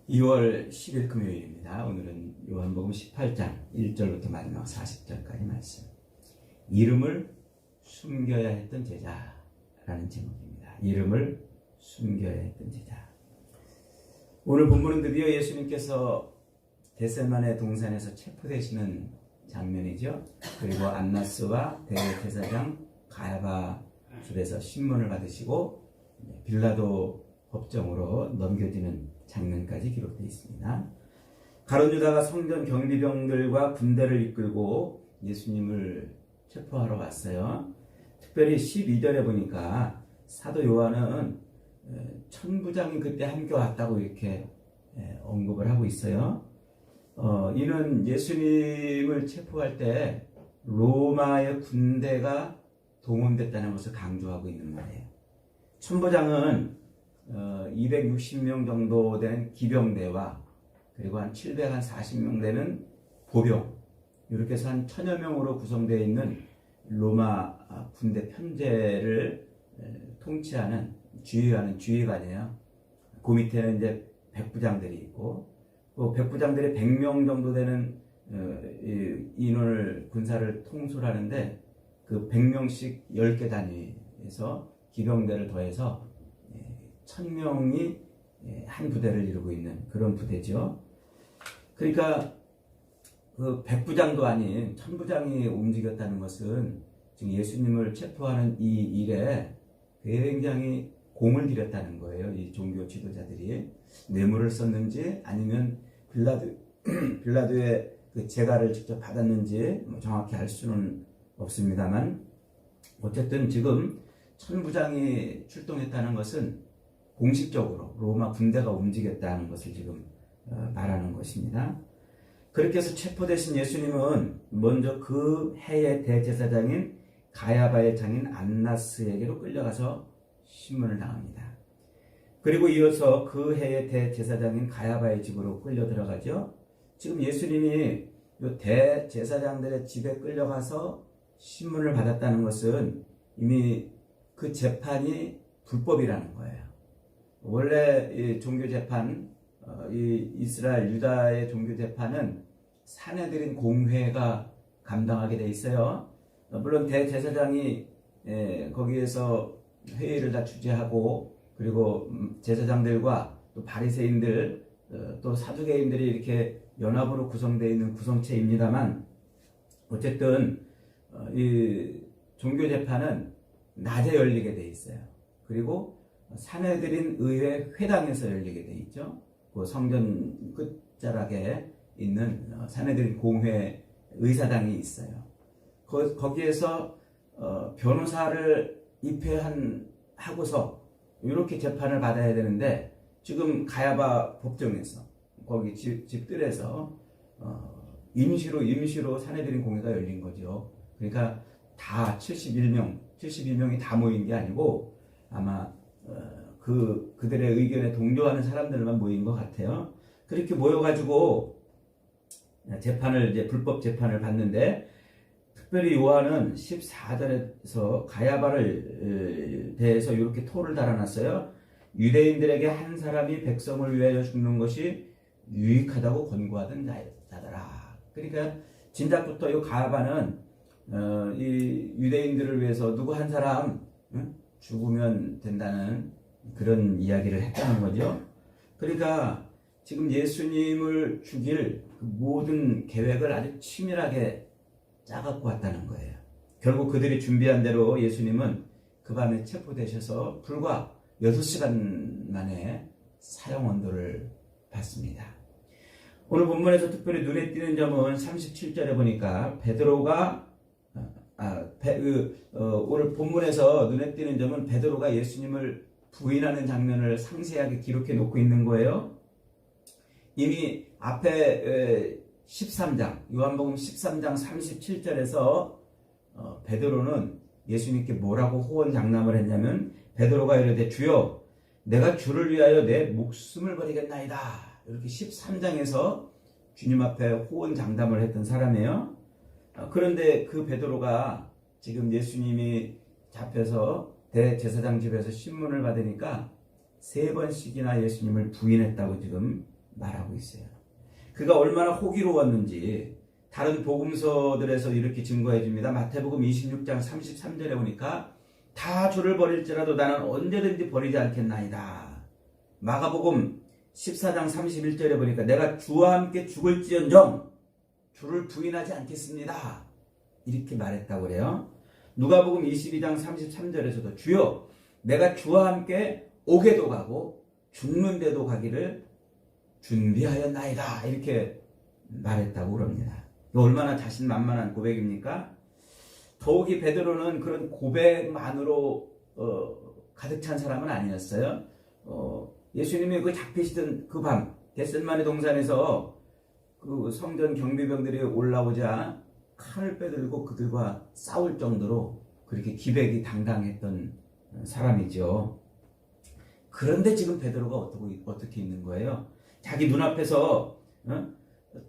2월 10일 금요일입니다. 오늘은 요한복음 18장 1절부터 마지막 40절까지 말씀. 이름을 숨겨야 했던 제자라는 제목입니다. 이름을 숨겨야 했던 제자. 오늘 본문은 드디어 예수님께서 겟세마네 동산에서 체포되시는 장면이죠. 그리고 안나스와 대제사장 가야바 집에서 신문을 받으시고 빌라도 법정으로 넘겨지는 장면까지 기록되어 있습니다. 가룟 유다가 성전 경비병들과 군대를 이끌고 예수님을 체포하러 왔어요. 특별히 12절에 보니까 사도 요한은 천부장이 그때 함께 왔다고 이렇게 언급을 하고 있어요. 이는 예수님을 체포할 때 로마의 군대가 동원됐다는 것을 강조하고 있는 말이에요. 천부장은 260명 정도 되는 기병대와 그리고 한 740명 되는 보병, 이렇게 해서 한 1000여 명으로 구성되어 있는 로마 군대 편제를 통치하는, 지휘하는 지휘관이에요. 그 밑에는 이제 백부장들이 있고, 그 백부장들이 100명 정도 되는 인원을, 군사를 통솔하는데, 그 100명씩 10개 단위에서 기병대를 더해서 1000명이 한 부대를 이루고 있는 그런 부대죠. 그러니까 그 백부장도 아닌 천부장이 움직였다는 것은 지금 예수님을 체포하는 이 일에 굉장히 공을 들였다는 거예요. 이 종교 지도자들이 뇌물을 썼는지 아니면 빌라도의 그 재가를 직접 받았는지 정확히 알 수는 없습니다만, 어쨌든 지금 천부장이 출동했다는 것은 공식적으로 로마 군대가 움직였다는 것을 지금 말하는 것입니다. 그렇게 해서 체포되신 예수님은 먼저 그 해의 대제사장인 가야바의 장인 안나스에게로 끌려가서 신문을 당합니다. 그리고 이어서 그 해의 대제사장인 가야바의 집으로 끌려 들어가죠. 지금 예수님이 이 대제사장들의 집에 끌려가서 신문을 받았다는 것은 이미 그 재판이 불법이라는 거예요. 원래 이 종교 재판, 이 이스라엘 유다의 종교 재판은 산헤드린 공회가 감당하게 돼 있어요. 물론 대제사장이 거기에서 회의를 다 주재하고, 그리고 제사장들과 또 바리새인들, 또 사두개인들이 이렇게 연합으로 구성되어 있는 구성체입니다만, 어쨌든 이 종교 재판은 낮에 열리게 돼 있어요. 그리고 산헤드린 의회 회당에서 열리게 돼 있죠. 그 성전 끝자락에 있는 산헤드린 공회 의사당이 있어요. 거기에서 변호사를 입회하고서 이렇게 재판을 받아야 되는데, 지금 가야바 법정에서 거기 집들에서 임시로 산헤드린 공회가 열린 거죠. 그러니까 다 72명이 다 모인 게 아니고 아마 그들의 의견에 동조하는 사람들만 모인 것 같아요. 그렇게 모여가지고 이제 불법 재판을 받는데, 특별히 요한은 14절에서 가야바를 대해서 이렇게 토를 달아놨어요. 유대인들에게 한 사람이 백성을 위하여 죽는 것이 유익하다고 권고하던 자더라. 그러니까 진작부터 이 가야바는 이 유대인들을 위해서 누구 한 사람 죽으면 된다는 그런 이야기를 했다는 거죠. 그러니까 지금 예수님을 죽일 그 모든 계획을 아주 치밀하게 짜갖고 왔다는 거예요. 결국 그들이 준비한 대로 예수님은 그 밤에 체포되셔서 불과 6시간 만에 사형 언도를 받습니다. 오늘 본문에서 특별히 눈에 띄는 점은 37절에 보니까 베드로가 오늘 본문에서 눈에 띄는 점은 베드로가 예수님을 부인하는 장면을 상세하게 기록해 놓고 있는 거예요. 이미 앞에 13장, 요한복음 13장 37절에서 베드로는 예수님께 뭐라고 호언장담을 했냐면, 베드로가 이르되 주여 내가 주를 위하여 내 목숨을 버리겠나이다, 이렇게 13장에서 주님 앞에 호언장담을 했던 사람이에요. 그런데 그 베드로가 지금 예수님이 잡혀서 대제사장 집에서 신문을 받으니까 3번씩이나 예수님을 부인했다고 지금 말하고 있어요. 그가 얼마나 호기로웠는지 다른 복음서들에서 이렇게 증거해 줍니다. 마태복음 26장 33절에 보니까 다 주를 버릴지라도 나는 언제든지 버리지 않겠나이다. 마가복음 14장 31절에 보니까 내가 주와 함께 죽을지언정 주를 부인하지 않겠습니다. 이렇게 말했다고 그래요. 누가복음 22장 33절에서도 주여 내가 주와 함께 오게도 가고 죽는 데도 가기를 준비하였나이다. 이렇게 말했다고 그럽니다. 얼마나 자신만만한 고백입니까? 더욱이 베드로는 그런 고백만으로 가득 찬 사람은 아니었어요. 예수님이 그 잡히시던 그 밤 겟셋마네 동산에서 그 성전 경비병들이 올라오자 칼을 빼들고 그들과 싸울 정도로 그렇게 기백이 당당했던 사람이죠. 그런데 지금 베드로가 어떻게 있는 거예요? 자기 눈앞에서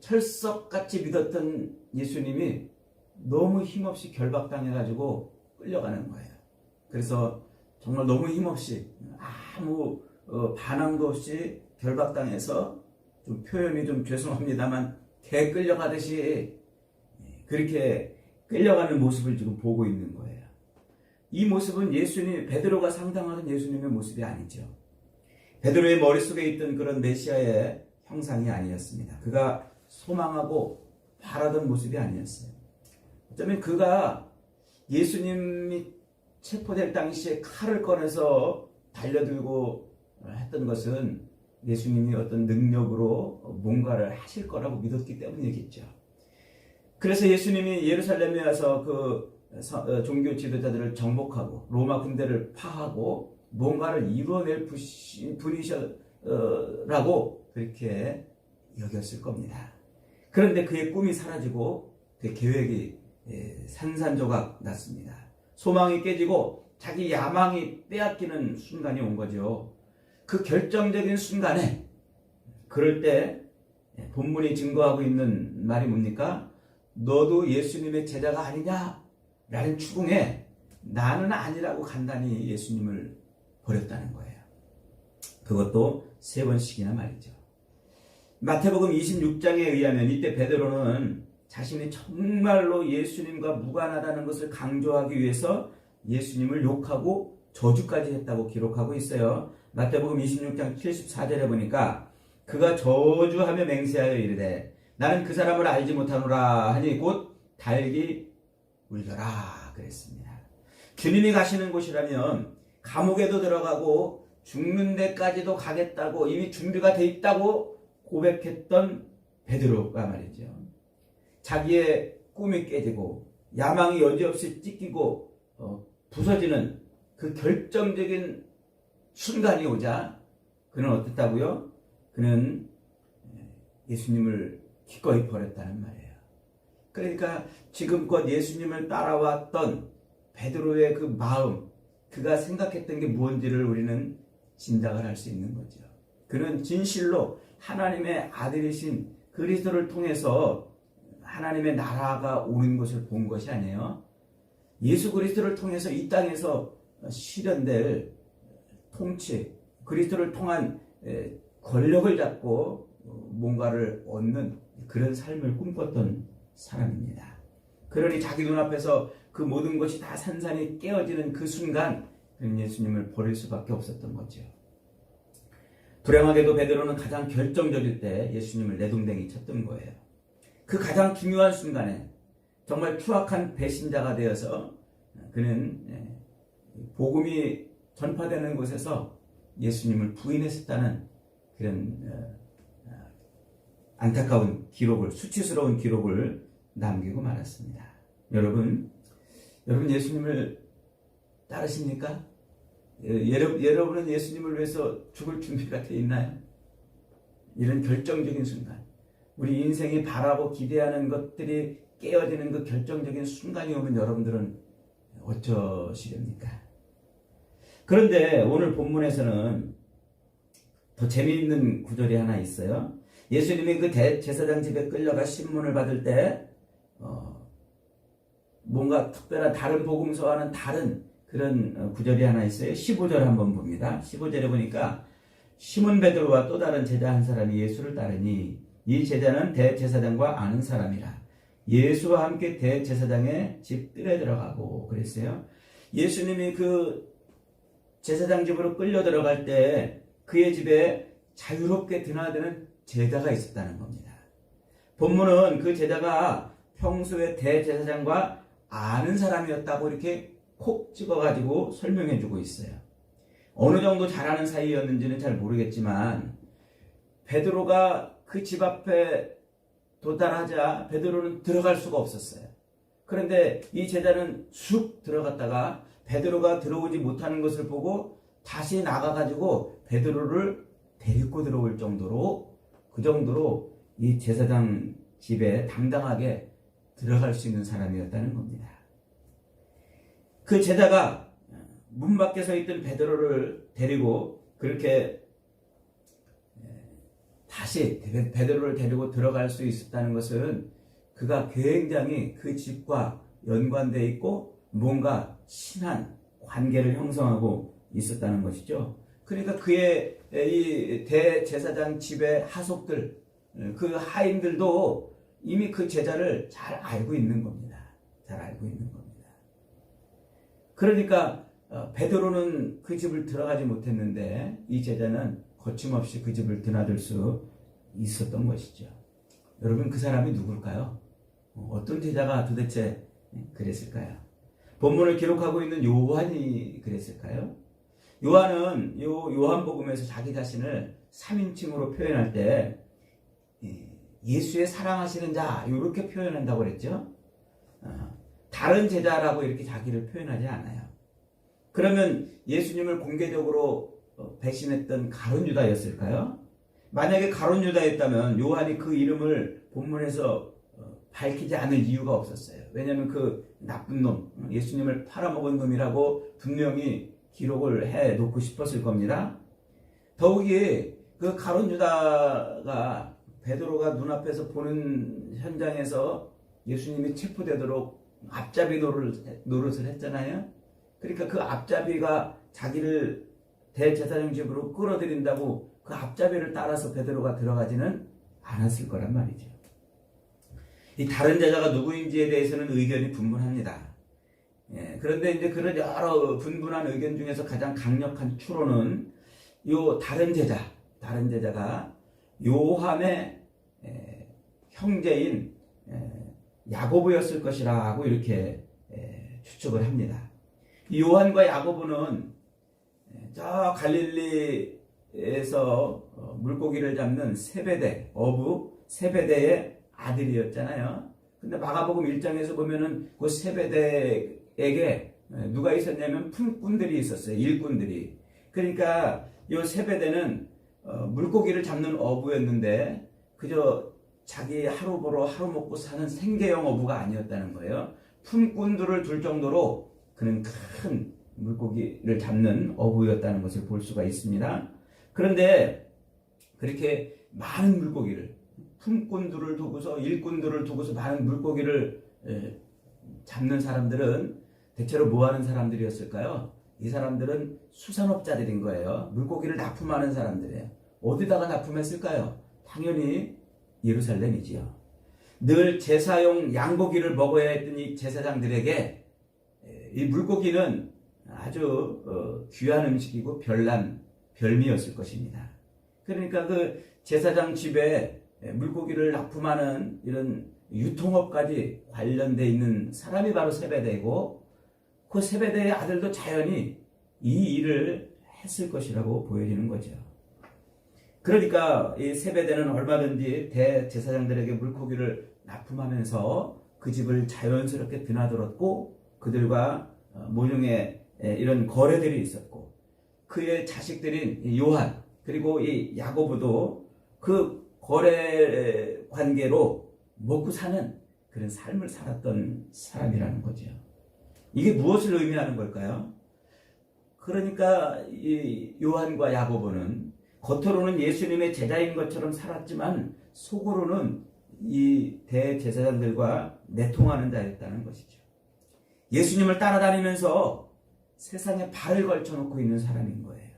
철석같이 믿었던 예수님이 너무 힘없이 결박당해가지고 끌려가는 거예요. 그래서 정말 너무 힘없이 아무 반항도 없이 결박당해서 좀 표현이 좀 죄송합니다만 개 끌려가듯이 그렇게 끌려가는 모습을 지금 보고 있는 거예요. 이 모습은 베드로가 상상하는 예수님의 모습이 아니죠. 베드로의 머릿속에 있던 그런 메시아의 형상이 아니었습니다. 그가 소망하고 바라던 모습이 아니었어요. 어쩌면 그가 예수님이 체포될 당시에 칼을 꺼내서 달려들고 했던 것은 예수님이 어떤 능력으로 뭔가를 하실 거라고 믿었기 때문이겠죠. 그래서 예수님이 예루살렘에 와서 그 종교 지도자들을 정복하고 로마 군대를 파하고 뭔가를 이루어낼 분이셔라고 그렇게 여겼을 겁니다. 그런데 그의 꿈이 사라지고 그 계획이 산산조각 났습니다. 소망이 깨지고 자기 야망이 빼앗기는 순간이 온 거죠. 그 결정적인 순간에 그럴 때 본문이 증거하고 있는 말이 뭡니까? 너도 예수님의 제자가 아니냐? 라는 추궁에 나는 아니라고 간단히 예수님을 버렸다는 거예요. 그것도 3번씩이나 말이죠. 마태복음 26장에 의하면 이때 베드로는 자신이 정말로 예수님과 무관하다는 것을 강조하기 위해서 예수님을 욕하고 저주까지 했다고 기록하고 있어요. 마태복음 26장 74절에 보니까 그가 저주하며 맹세하여 이르되 나는 그 사람을 알지 못하노라 하니 곧 달기 울더라 그랬습니다. 주님이 가시는 곳이라면 감옥에도 들어가고 죽는 데까지도 가겠다고 이미 준비가 돼 있다고 고백했던 베드로가 말이죠. 자기의 꿈이 깨지고 야망이 여지없이 찢기고 부서지는 그 결정적인 순간이 오자 그는 어땠다고요? 그는 예수님을 기꺼이 버렸다는 말이에요. 그러니까 지금껏 예수님을 따라왔던 베드로의 그 마음, 그가 생각했던 게 무엇인지를 우리는 짐작을 할 수 있는 거죠. 그는 진실로 하나님의 아들이신 그리스도를 통해서 하나님의 나라가 오는 것을 본 것이 아니에요. 예수 그리스도를 통해서 이 땅에서 실현될 통치, 그리스도를 통한 권력을 잡고 뭔가를 얻는 그런 삶을 꿈꿨던 사람입니다. 그러니 자기 눈앞에서 그 모든 것이 다 산산이 깨어지는 그 순간 그는 예수님을 버릴 수밖에 없었던 거죠. 불행하게도 베드로는 가장 결정적일 때 예수님을 내동댕이 쳤던 거예요. 그 가장 중요한 순간에 정말 추악한 배신자가 되어서 그는 복음이 전파되는 곳에서 예수님을 부인했었다는 그런 안타까운 기록을, 수치스러운 기록을 남기고 말았습니다. 여러분 예수님을 따르십니까? 여러분은 예수님을 위해서 죽을 준비가 되어 있나요? 이런 결정적인 순간, 우리 인생이 바라고 기대하는 것들이 깨어지는 그 결정적인 순간이 오면 여러분들은 어쩌시렵니까? 그런데 오늘 본문에서는 더 재미있는 구절이 하나 있어요. 예수님이 그 제사장 집에 끌려가 신문을 받을 때 뭔가 특별한 다른 복음서와는 다른 그런 구절이 하나 있어요. 15절 한번 봅니다. 15절에 보니까 시몬 베드로와 또 다른 제자 한 사람이 예수를 따르니 이 제자는 대제사장과 아는 사람이라. 예수와 함께 대제사장의 집 뜰에 들어가고 그랬어요. 예수님이 그 제사장 집으로 끌려 들어갈 때 그의 집에 자유롭게 드나드는 제자가 있었다는 겁니다. 본문은 그 제자가 평소에 대제사장과 아는 사람이었다고 이렇게 콕 찍어가지고 설명해주고 있어요. 어느 정도 잘하는 사이였는지는 잘 모르겠지만 베드로가 그 집 앞에 도달하자 베드로는 들어갈 수가 없었어요. 그런데 이 제자는 쑥 들어갔다가 베드로가 들어오지 못하는 것을 보고 다시 나가가지고 베드로를 데리고 들어올 정도로 그 정도로 이 제사장 집에 당당하게 들어갈 수 있는 사람이었다는 겁니다. 그 제자가 문 밖에 서 있던 베드로를 데리고 그렇게 다시 베드로를 데리고 들어갈 수 있었다는 것은 그가 굉장히 그 집과 연관되어 있고 뭔가 친한 관계를 형성하고 있었다는 것이죠. 그러니까 그의 이 대제사장 집의 하속들, 그 하인들도 이미 그 제자를 잘 알고 있는 겁니다. 잘 알고 있는 겁니다. 그러니까 베드로는 그 집을 들어가지 못했는데 이 제자는 거침없이 그 집을 드나들 수 있었던 것이죠. 여러분, 그 사람이 누굴까요? 어떤 제자가 도대체 그랬을까요? 본문을 기록하고 있는 요한이 그랬을까요? 요한은 요한복음에서 자기 자신을 3인칭으로 표현할 때 예수의 사랑하시는 자 이렇게 표현한다고 그랬죠. 다른 제자라고 이렇게 자기를 표현하지 않아요. 그러면 예수님을 공개적으로 배신했던 가룟 유다였을까요? 만약에 가룟 유다였다면 요한이 그 이름을 본문에서 밝히지 않을 이유가 없었어요. 왜냐하면 그 나쁜 놈, 예수님을 팔아먹은 놈이라고 분명히 기록을 해놓고 싶었을 겁니다. 더욱이 그 가룟 유다가 베드로가 눈앞에서 보는 현장에서 예수님이 체포되도록 앞잡이 노릇을 했잖아요. 그러니까 그 앞잡이가 자기를 대제사장 집으로 끌어들인다고 그 앞잡이를 따라서 베드로가 들어가지는 않았을 거란 말이죠. 이 다른 제자가 누구인지에 대해서는 의견이 분분합니다. 그런데 이제 그런 여러 분분한 의견 중에서 가장 강력한 추론은 요 다른 제자가 요한의 형제인 야고보였을 것이라고 이렇게 추측을 합니다. 이 요한과 야고보는 저 갈릴리에서 물고기를 잡는 세베대의 아들이었잖아요. 근데 마가복음 1장에서 보면은 그 세베대에게 누가 있었냐면 품꾼들이 있었어요. 일꾼들이. 그러니까 이 세베대는 물고기를 잡는 어부였는데 그저 자기 하루 벌어 하루 먹고 사는 생계형 어부가 아니었다는 거예요. 품꾼들을 둘 정도로 그는 큰 물고기를 잡는 어부였다는 것을 볼 수가 있습니다. 그런데 그렇게 많은 물고기를 품꾼들을 두고서 일꾼들을 두고서 많은 물고기를 잡는 사람들은 대체로 뭐 하는 사람들이었을까요? 이 사람들은 수산업자들인 거예요. 물고기를 납품하는 사람들이에요. 어디다가 납품했을까요? 당연히 예루살렘이지요. 늘 제사용 양고기를 먹어야 했던 이 제사장들에게 이 물고기는 아주 귀한 음식이고 별난 별미였을 것입니다. 그러니까 그 제사장 집에 물고기를 납품하는 이런 유통업까지 관련돼 있는 사람이 바로 세베대이고 그 세베대의 아들도 자연히 이 일을 했을 것이라고 보여지는 거죠. 그러니까 이 세베대는 얼마든지 대제사장들에게 물고기를 납품하면서 그 집을 자연스럽게 드나들었고 그들과 모종의 이런 거래들이 있었고 그의 자식들인 요한 그리고 이 야고보도 그 거래 관계로 먹고 사는 그런 삶을 살았던 사람이라는 거죠. 이게 무엇을 의미하는 걸까요? 그러니까 이 요한과 야고보는 겉으로는 예수님의 제자인 것처럼 살았지만 속으로는 이 대제사장들과 내통하는 자였다는 것이죠. 예수님을 따라다니면서 세상에 발을 걸쳐놓고 있는 사람인 거예요.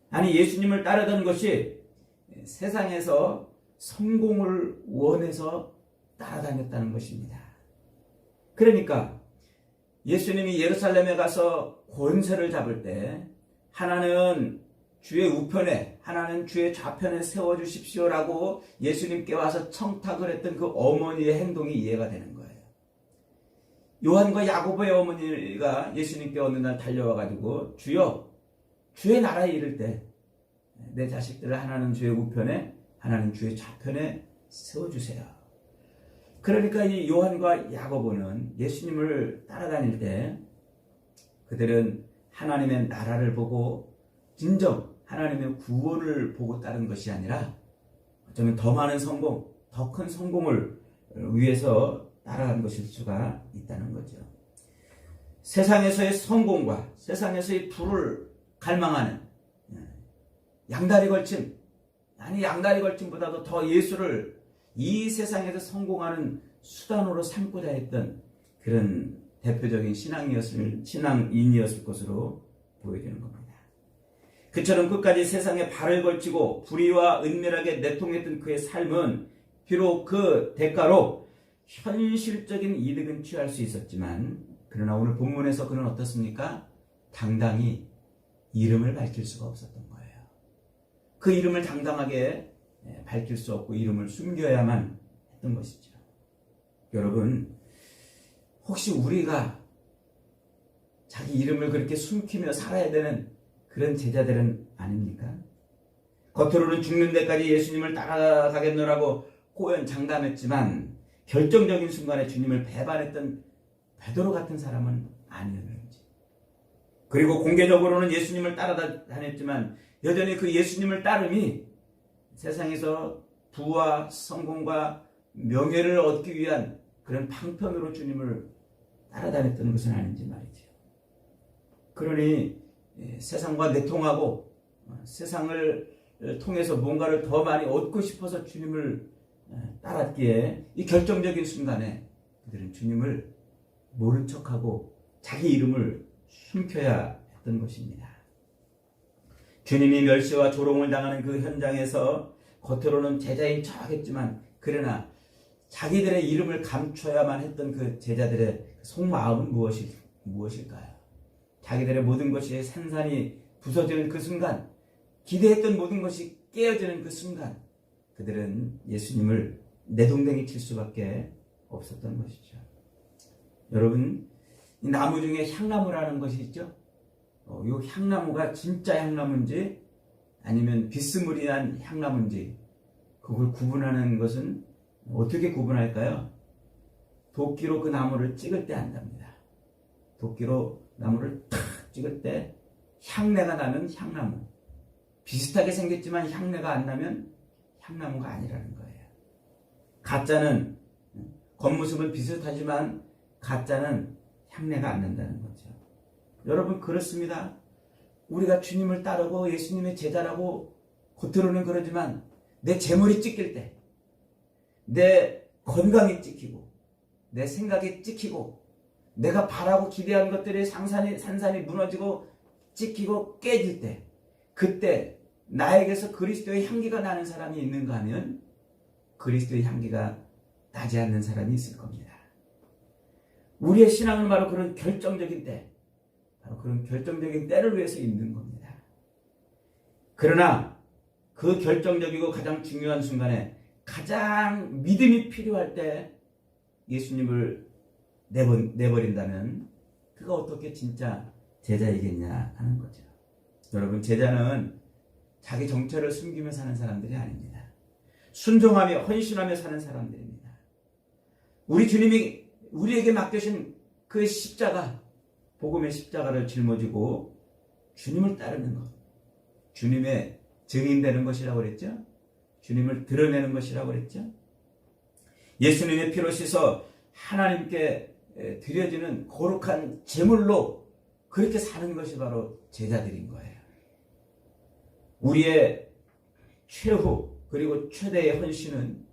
아니, 예수님을 따르던 것이 세상에서 성공을 원해서 따라다녔다는 것입니다. 그러니까 예수님이 예루살렘에 가서 권세를 잡을 때 하나는 주의 우편에, 하나는 주의 좌편에 세워주십시오라고 예수님께 와서 청탁을 했던 그 어머니의 행동이 이해가 되는 거예요. 요한과 야고보의 어머니가 예수님께 어느 날 달려와가지고 주여, 주의 나라에 이를 때 내 자식들을 하나는 주의 우편에, 하나는 주의 좌편에 세워주세요. 그러니까 이 요한과 야고보는 예수님을 따라다닐 때 그들은 하나님의 나라를 보고 진정 하나님의 구원을 보고 따른 것이 아니라 어쩌면 더 많은 성공, 더 큰 성공을 위해서 따라간 것일 수가 있다는 거죠. 세상에서의 성공과 세상에서의 부를 갈망하는 양다리 걸침, 아니 양다리 걸침보다도 더 예수를 이 세상에서 성공하는 수단으로 삼고자 했던 그런 대표적인 신앙인이었을 것으로 보여지는 겁니다. 그처럼 끝까지 세상에 발을 걸치고 불의와 은밀하게 내통했던 그의 삶은 비록 그 대가로 현실적인 이득은 취할 수 있었지만, 그러나 오늘 본문에서 그는 어떻습니까? 당당히 이름을 밝힐 수가 없었던 거예요. 그 이름을 당당하게 밝힐 수 없고 이름을 숨겨야만 했던 것이죠. 여러분, 혹시 우리가 자기 이름을 그렇게 숨기며 살아야 되는 그런 제자들은 아닙니까? 겉으로는 죽는 데까지 예수님을 따라가겠노라고 호언장담했지만 결정적인 순간에 주님을 배반했던 베드로 같은 사람은 아니었는지, 그리고 공개적으로는 예수님을 따라다녔지만 여전히 그 예수님을 따름이 세상에서 부와 성공과 명예를 얻기 위한 그런 방편으로 주님을 따라다녔던 것은 아닌지 말이죠. 그러니 세상과 내통하고 세상을 통해서 뭔가를 더 많이 얻고 싶어서 주님을 따랐기에 이 결정적인 순간에 그들은 주님을 모른 척하고 자기 이름을 숨겨야 했던 것입니다. 주님이 멸시와 조롱을 당하는 그 현장에서 겉으로는 제자인 척하겠지만 그러나 자기들의 이름을 감춰야만 했던 그 제자들의 속마음은 무엇일까요? 자기들의 모든 것이 산산이 부서지는 그 순간, 기대했던 모든 것이 깨어지는 그 순간, 그들은 예수님을 내동댕이 칠 수밖에 없었던 것이죠. 여러분, 이 나무 중에 향나무라는 것이 있죠. 이 향나무가 진짜 향나무인지 아니면 비스무리한 향나무인지 그걸 구분하는 것은 어떻게 구분할까요? 도끼로 그 나무를 찍을 때 안답니다. 도끼로 나무를 탁 찍을 때 향내가 나면 향나무, 비슷하게 생겼지만 향내가 안 나면 향나무가 아니라는 거예요. 가짜는 겉모습은 비슷하지만 가짜는 향내가 안 난다는 거죠. 여러분, 그렇습니다. 우리가 주님을 따르고 예수님의 제자라고 겉으로는 그러지만 내 재물이 찍힐 때, 내 건강이 찍히고 내 생각이 찍히고 내가 바라고 기대한 것들이 산산이 무너지고 찍히고 깨질 때, 그때 나에게서 그리스도의 향기가 나는 사람이 있는가 하면 그리스도의 향기가 나지 않는 사람이 있을 겁니다. 우리의 신앙은 바로 그런 결정적인 때, 바로 그런 결정적인 때를 위해서 있는 겁니다. 그러나 그 결정적이고 가장 중요한 순간에 가장 믿음이 필요할 때 예수님을 내버린다면 그가 어떻게 진짜 제자이겠냐 하는 거죠. 여러분, 제자는 자기 정체를 숨기며 사는 사람들이 아닙니다. 순종하며 헌신하며 사는 사람들입니다. 우리 주님이 우리에게 맡겨신 그 십자가, 복음의 십자가를 짊어지고 주님을 따르는 것, 주님의 증인되는 것이라고 그랬죠. 주님을 드러내는 것이라고 그랬죠. 예수님의 피로 씻어 하나님께 드려지는 거룩한 제물로 그렇게 사는 것이 바로 제자들인 거예요. 우리의 최후 그리고 최대의 헌신은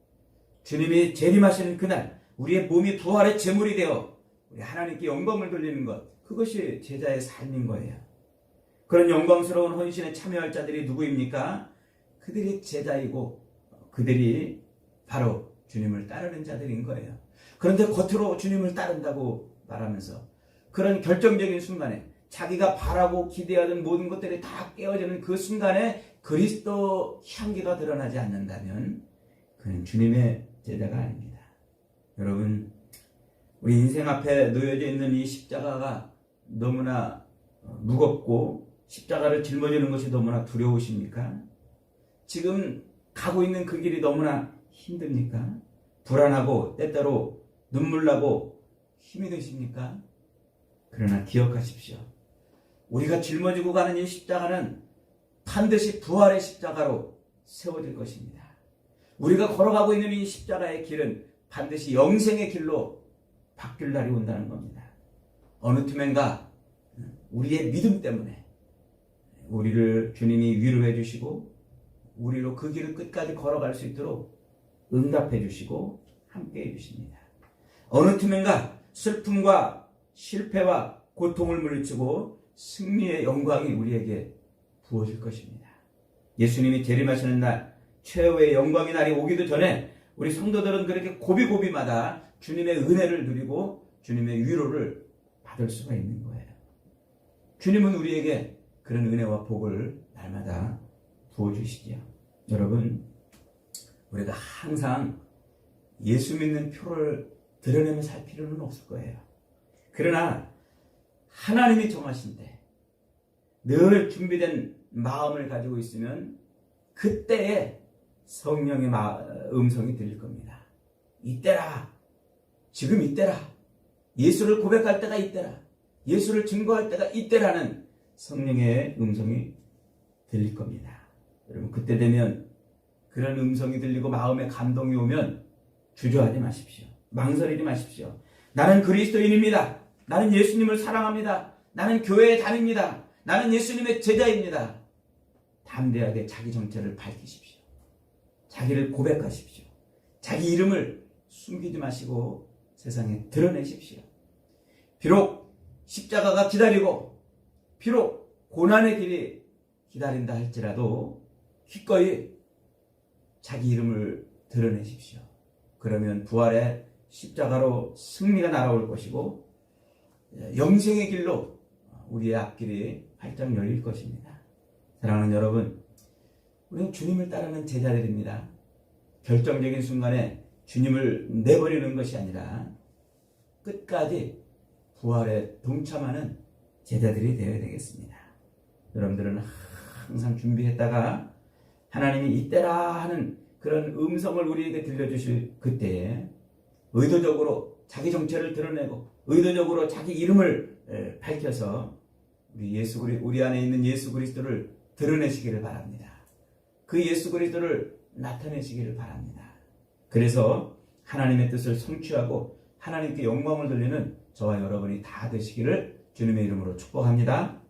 주님이 재림하시는 그날 우리의 몸이 부활의 제물이 되어 우리 하나님께 영광을 돌리는 것, 그것이 제자의 삶인 거예요. 그런 영광스러운 헌신에 참여할 자들이 누구입니까? 그들이 제자이고 그들이 바로 주님을 따르는 자들인 거예요. 그런데 겉으로 주님을 따른다고 말하면서 그런 결정적인 순간에 자기가 바라고 기대하던 모든 것들이 다 깨어지는 그 순간에 그리스도 향기가 드러나지 않는다면 그는 주님의 제자가 아닙니다. 여러분, 우리 인생 앞에 놓여져 있는 이 십자가가 너무나 무겁고 십자가를 짊어지는 것이 너무나 두려우십니까? 지금 가고 있는 그 길이 너무나 힘듭니까? 불안하고 때때로 눈물나고 힘이 드십니까? 그러나 기억하십시오. 우리가 짊어지고 가는 이 십자가는 반드시 부활의 십자가로 세워질 것입니다. 우리가 걸어가고 있는 이 십자가의 길은 반드시 영생의 길로 바뀔 날이 온다는 겁니다. 어느 틈엔가 우리의 믿음 때문에 우리를 주님이 위로해 주시고 우리로 그 길을 끝까지 걸어갈 수 있도록 응답해 주시고 함께 해 주십니다. 어느 틈엔가 슬픔과 실패와 고통을 물리치고 승리의 영광이 우리에게 부어질 것입니다. 예수님이 재림하시는 날, 최후의 영광의 날이 오기도 전에 우리 성도들은 그렇게 고비고비마다 주님의 은혜를 누리고 주님의 위로를 받을 수가 있는 거예요. 주님은 우리에게 그런 은혜와 복을 날마다 부어주시지요. 여러분, 우리가 항상 예수 믿는 표를 드러내며 살 필요는 없을 거예요. 그러나 하나님이 정하신데 늘 준비된 마음을 가지고 있으면 그때에 성령의 음성이 들릴 겁니다. 이때라. 지금 이때라. 예수를 고백할 때가 이때라. 예수를 증거할 때가 이때라는 성령의 음성이 들릴 겁니다. 여러분, 그때 되면 그런 음성이 들리고 마음에 감동이 오면 주저하지 마십시오. 망설이지 마십시오. 나는 그리스도인입니다. 나는 예수님을 사랑합니다. 나는 교회에 다닙니다. 나는 예수님의 제자입니다. 담대하게 자기 정체를 밝히십시오. 자기를 고백하십시오. 자기 이름을 숨기지 마시고 세상에 드러내십시오. 비록 십자가가 기다리고 비록 고난의 길이 기다린다 할지라도 기꺼이 자기 이름을 드러내십시오. 그러면 부활의 십자가로 승리가 날아올 것이고 영생의 길로 우리의 앞길이 활짝 열릴 것입니다. 사랑하는 여러분, 우리는 주님을 따르는 제자들입니다. 결정적인 순간에 주님을 내버리는 것이 아니라 끝까지 부활에 동참하는 제자들이 되어야 되겠습니다. 여러분들은 항상 준비했다가 하나님이 이때라 하는 그런 음성을 우리에게 들려주실 그때에 의도적으로 자기 정체를 드러내고 의도적으로 자기 이름을 밝혀서 우리 안에 있는 예수 그리스도를 드러내시기를 바랍니다. 그 예수 그리스도를 나타내시기를 바랍니다. 그래서 하나님의 뜻을 성취하고 하나님께 영광을 돌리는 저와 여러분이 다 되시기를 주님의 이름으로 축복합니다.